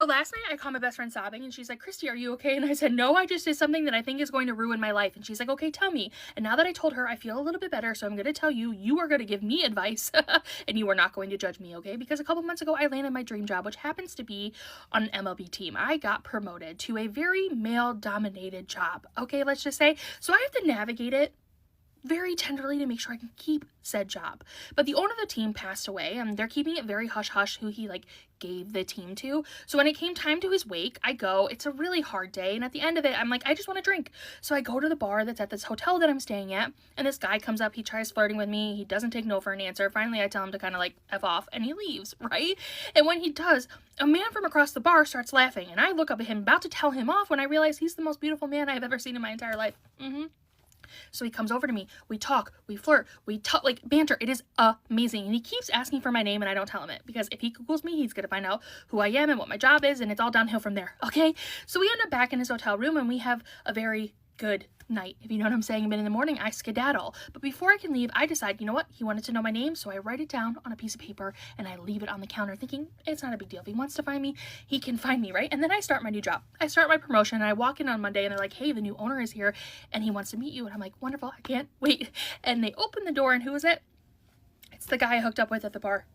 So last night I called my best friend sobbing and she's like, Christy, are you okay? And I said, no, I just did something that I think is going to ruin my life. And she's like, okay, tell me. And now that I told her, I feel a little bit better. So I'm going to tell you, you are going to give me advice and you are not going to judge me, okay? Because a couple months ago, I landed my dream job, which happens to be on an MLB team. I got promoted to a very male dominated job, okay? Let's just say. So I have to navigate it very tenderly to make sure I can keep said job. But the owner of the team passed away and they're keeping it very hush hush who he like gave the team to. So when it came time to his wake, I go. It's a really hard day, and at the end of it, I'm like, I just want to drink. So I go to the bar that's at this hotel that I'm staying at, and this guy comes up, he tries flirting with me, he doesn't take no for an answer. Finally I tell him to kind of like F off and he leaves, right? And when he does, a man from across the bar starts laughing, and I look up at him about to tell him off when I realize he's the most beautiful man I've ever seen in my entire life. So he comes over to me, we talk, we flirt, we talk, like banter. It is amazing. And he keeps asking for my name and I don't tell him it because if he Googles me, he's going to find out who I am and what my job is, and it's all downhill from there. Okay. So we end up back in his hotel room and we have a very good night, if you know what I'm saying. But in the morning, I skedaddle. But before I can leave, I decide, you know what? He wanted to know my name, so I write it down on a piece of paper and I leave it on the counter thinking it's not a big deal. If he wants to find me, he can find me, right? And then I start my new job. I start my promotion and I walk in on Monday and they're like, hey, the new owner is here and he wants to meet you. And I'm like, wonderful, I can't wait. And they open the door and who is it? It's the guy I hooked up with at the bar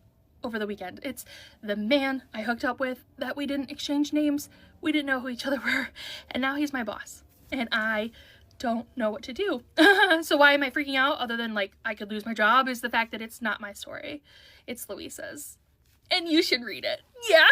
over the weekend. It's the man I hooked up with that we didn't exchange names. We didn't know who each other were. And now he's my boss. And I don't know what to do. So why am I freaking out other than like I could lose my job is the fact that it's not my story. It's Louisa's. And you should read it. Yeah.